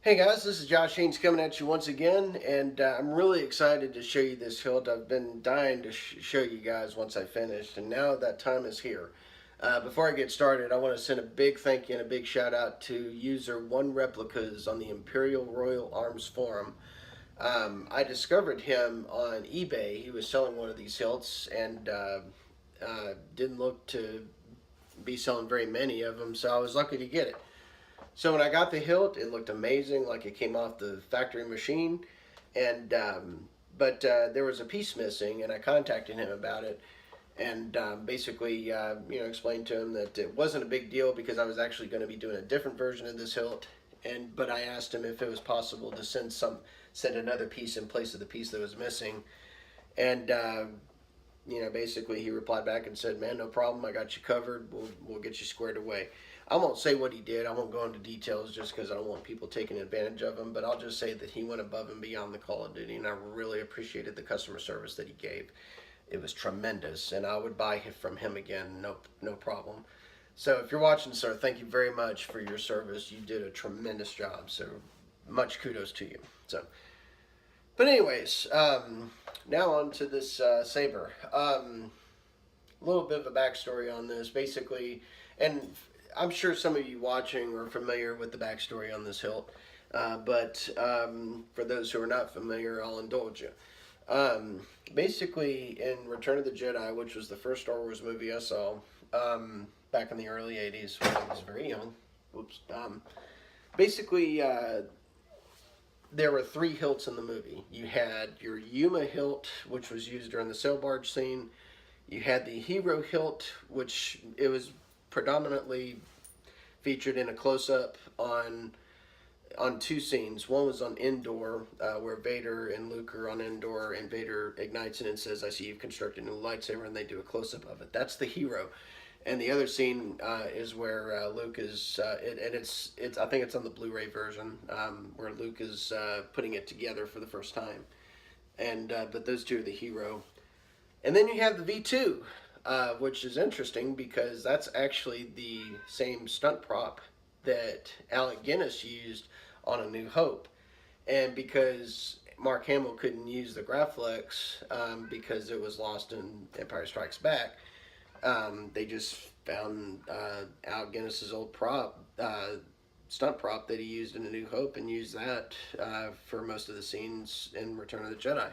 Hey guys, this is Josh Haynes coming at you once again, and I'm really excited to show you this hilt. I've been dying to show you guys once I finished, and now that time is here. Before I get started, I want to send a big thank you and a big shout out to user One Replicas on the Imperial Royal Arms Forum. I discovered him on eBay. He was selling one of these hilts and didn't look to be selling very many of them, so I was lucky to get it. So when I got the hilt, it looked amazing, like it came off the factory machine. And but there was a piece missing, and I contacted him about it, and basically, explained to him that it wasn't a big deal because I was actually going to be doing a different version of this hilt. And but I asked him if it was possible to send another piece in place of the piece that was missing, and basically he replied back and said, "Man, no problem. I got you covered. We'll get you squared away." I won't say what he did. I won't go into details just because I don't want people taking advantage of him. But I'll just say that he went above and beyond the call of duty, and I really appreciated the customer service that he gave. It was tremendous, and I would buy it from him again, no problem. So if you're watching, sir, thank you very much for your service. You did a tremendous job. So much kudos to you. But anyways, now on to this saber. A little bit of a backstory on this, basically, and I'm sure some of you watching are familiar with the backstory on this hilt, but for those who are not familiar, I'll indulge you. Basically, in Return of the Jedi, which was the first Star Wars movie I saw back in the early 80s when I was very young, whoops, basically, there were three hilts in the movie. You had your Yuma hilt, which was used during the sail barge scene. You had the Hero hilt, which it was predominantly featured in a close-up on two scenes. One was on Endor, where Vader and Luke are on Endor, and Vader ignites it and says, "I see you've constructed a new lightsaber," and they do a close-up of it. That's the Hero. And the other scene is where Luke is, and it's I think it's on the Blu-ray version, where Luke is putting it together for the first time. And but those two are the Hero. And then you have the V2, which is interesting because that's actually the same stunt prop that Alec Guinness used on A New Hope. And because Mark Hamill couldn't use the Graflex because it was lost in Empire Strikes Back, they just found Alec Guinness's old stunt prop that he used in A New Hope, and used that for most of the scenes in Return of the Jedi.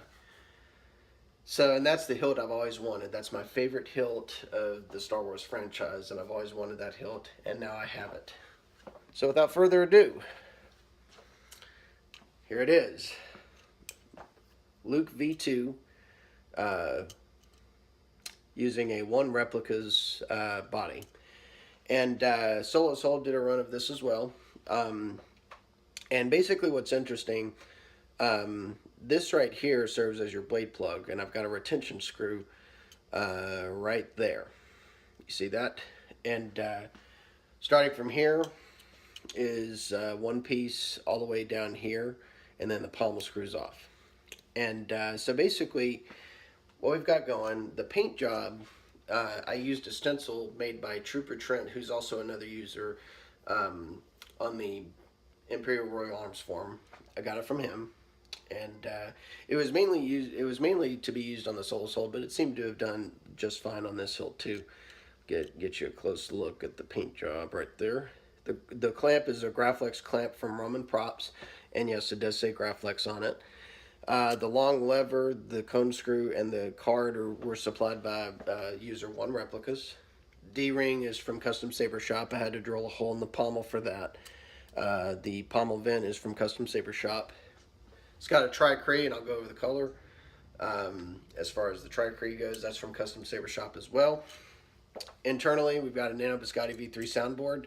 So, and that's the hilt I've always wanted. That's my favorite hilt of the Star Wars franchise, and I've always wanted that hilt, and now I have it. So without further ado, here it is. Luke V2, using a One Replicas body. And Solo Soul did a run of this as well. And basically what's interesting, this right here serves as your blade plug, and I've got a retention screw right there. You see that? And starting from here is one piece all the way down here, and then the pommel screws off. And so basically what we've got going, the paint job, I used a stencil made by Trooper Trent, who's also another user on the Imperial Royal Arms Forum. I got it from him. And it was mainly to be used on the Soul Soul, but it seemed to have done just fine on this hilt too. Get you a close look at the paint job right there. The clamp is a Graflex clamp from Roman Props, and yes, it does say Graflex on it. The long lever, the cone screw, and the card were supplied by user One Replicas. D-ring is from Custom Saber Shop. I had to drill a hole in the pommel for that. The pommel vent is from Custom Saber Shop. It's got a Tri-cree, and I'll go over the color. As far as the Tri-cree goes, that's from Custom Saber Shop as well. Internally, we've got a Nano Biscotte V3 soundboard.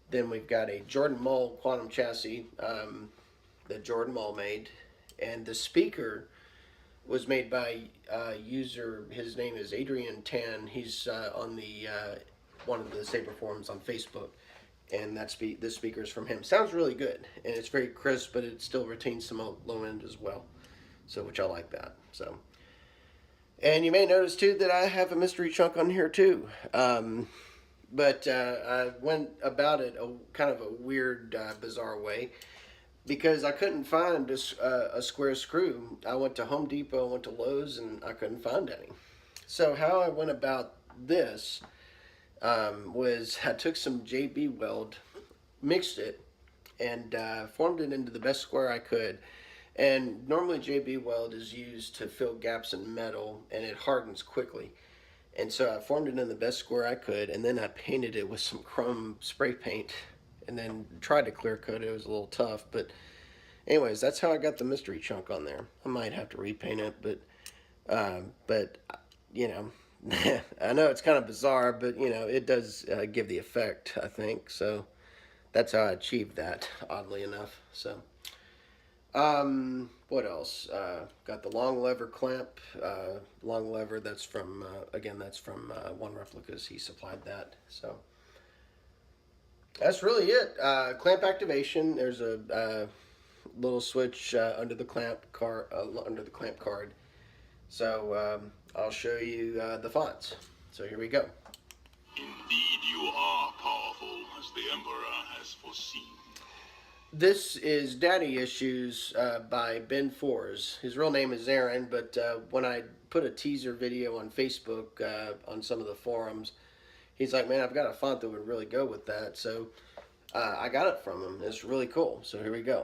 Then we've got a Jordan Moll quantum chassis that Jordan Moll made. And the speaker was made by user, his name is Adrian Tan. He's on the one of the Saber forums on Facebook. And this speaker is from him. Sounds really good, and it's very crisp, but it still retains some low end as well. So, which I like that. So, and you may notice too that I have a mystery chunk on here too. but I went about it a kind of a weird, bizarre way because I couldn't find a square screw. I went to Home Depot, I went to Lowe's, and I couldn't find any. So how I went about this was I took some JB Weld, mixed it, and formed it into the best square I could. And normally JB Weld is used to fill gaps in metal, and it hardens quickly. And so I formed it in the best square I could, and then I painted it with some chrome spray paint, and then tried to clear coat it. It was a little tough, but anyways, that's how I got the mystery chunk on there. I might have to repaint it, but you know, I know it's kind of bizarre, but you know, it does give the effect, I think. So that's how I achieved that, oddly enough. So, what else? Got the long lever clamp, long lever. That's from again, that's from One Replicas. He supplied that. So that's really it. Clamp activation. There's a little switch under the clamp card. So I'll show you the fonts. So here we go. Indeed, you are powerful, as the Emperor has foreseen. This is Daddy Issues by Ben Fourzze. His real name is Aaron, but when I put a teaser video on Facebook on some of the forums, he's like, man, I've got a font that would really go with that. So I got it from him. It's really cool. So here we go.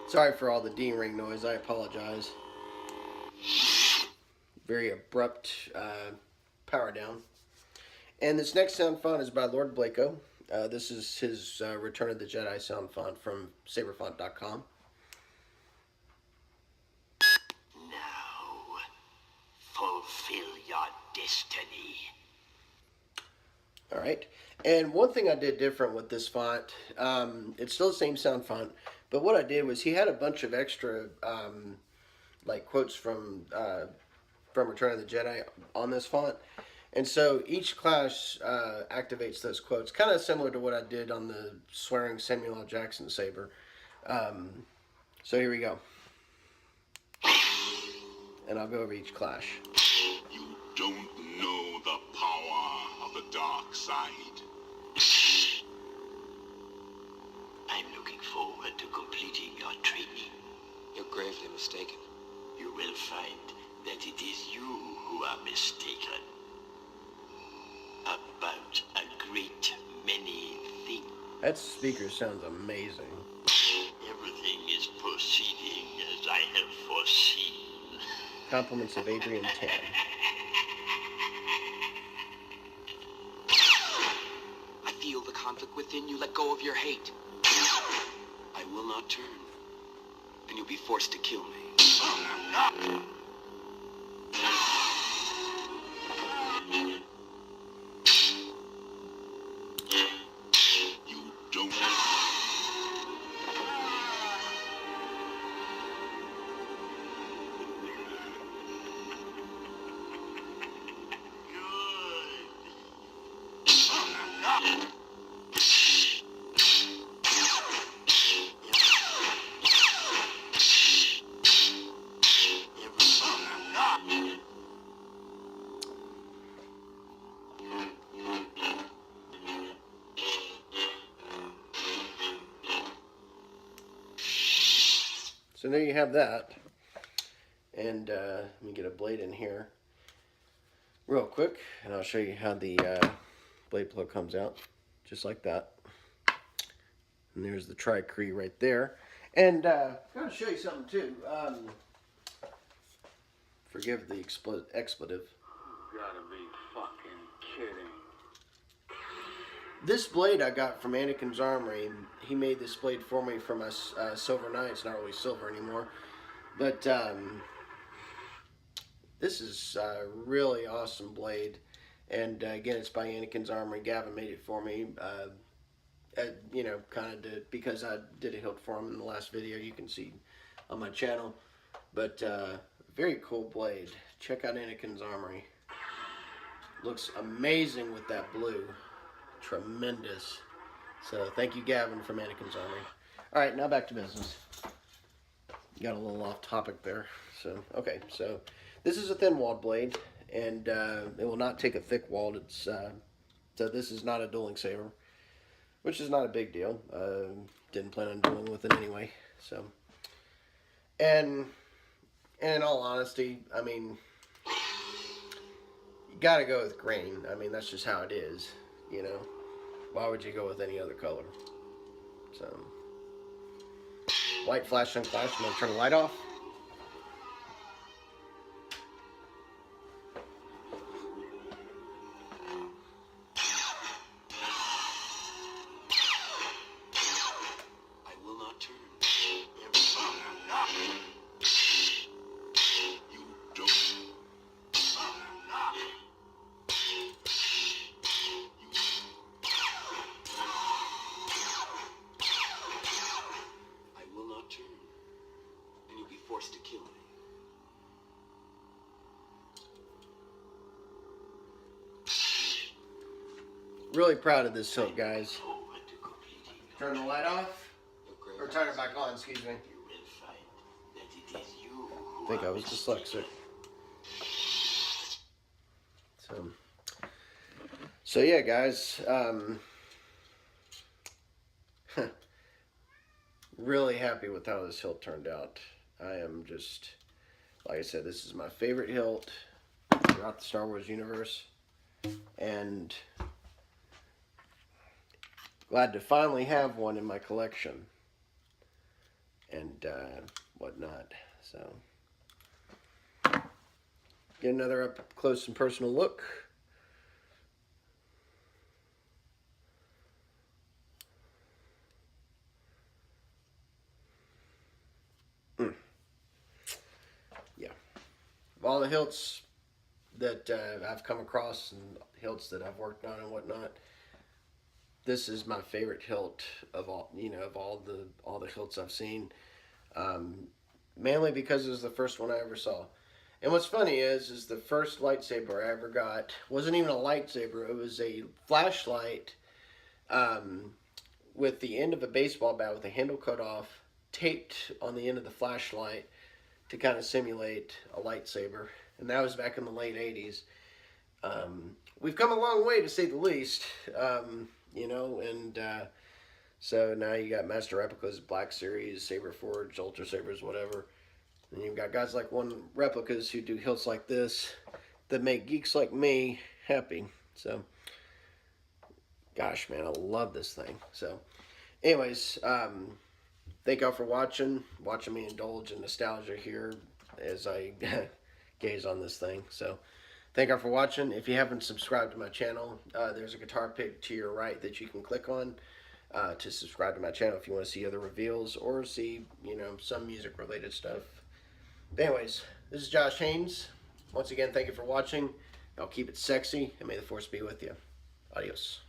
Sorry for all the D-ring noise. I apologize. Very abrupt power down. And this next sound font is by Lord Blako. This is his Return of the Jedi sound font from saberfont.com. Now, fulfill your destiny. All right. And one thing I did different with this font, it's still the same sound font, but what I did was he had a bunch of extra like quotes from Return of the Jedi on this font. And so each class activates those quotes, kind of similar to what I did on the swearing Samuel L. Jackson saber. So here we go. And I'll go over each clash. You don't know the power of the dark side. I'm looking forward to completing your training. You're gravely mistaken. You will find that it is you who are mistaken. About a great many things. That speaker sounds amazing. Everything is proceeding as I have foreseen. Compliments of Adrian Tan. I feel the conflict within you. Let go of your hate. I will not turn, and you'll be forced to kill me. You don't. So there you have that. And let me get a blade in here real quick, and I'll show you how the blade plug comes out, just like that. And there's the Tri-cree right there. And I'm going to show you something too. Forgive the expletive. You gotta be fucking kidding. This blade I got from Anakin's Armory. He made this blade for me for my Silver Knight. It's not really silver anymore. But this is a really awesome blade. And again, it's by Anakin's Armory. Gavin made it for me. You know, kind of because I did a hilt for him in the last video. You can see on my channel. But very cool blade. Check out Anakin's armory. Looks amazing with that blue. Tremendous. So thank you, Gavin, from Anakin's armory. All right, now back to business. Got a little off topic there. So okay, so this is a thin-walled blade, and it will not take a thick-walled. It's so this is not a dueling saber, which is not a big deal. Didn't plan on dueling with it anyway. So, and in all honesty, I mean, you gotta go with green. I mean, that's just how it is, you know. Why would you go with any other color? So, white flash on flash. I'm gonna turn the light off. Forced to kill me. Really proud of this hilt, guys. Turn the light off, or turn it back on, excuse me. I think I was dyslexic. So yeah, guys. Really happy with how this hilt turned out. I am just, like I said, this is my favorite hilt throughout the Star Wars universe, and glad to finally have one in my collection and whatnot. So get another up close and personal look. All the hilts that I've come across and hilts that I've worked on and whatnot, this is my favorite hilt of all. You know, of all the hilts I've seen, mainly because it was the first one I ever saw. And what's funny is the first lightsaber I ever got wasn't even a lightsaber. It was a flashlight with the end of a baseball bat with the handle cut off, taped on the end of the flashlight to kind of simulate a lightsaber. And that was back in the late 80s. We've come a long way, to say the least, you know, and so now you got Master Replicas, Black Series, Saber Forge, Ultra Sabers, whatever. And you've got guys like One Replicas who do hilts like this that make geeks like me happy. So, gosh, man, I love this thing. So, anyways, thank y'all for watching me indulge in nostalgia here as I gaze on this thing. So, thank y'all for watching. If you haven't subscribed to my channel, there's a guitar pick to your right that you can click on to subscribe to my channel if you want to see other reveals or see, you know, some music-related stuff. But anyways, this is Josh Haynes. Once again, thank you for watching. Y'all keep it sexy, and may the Force be with you. Adios.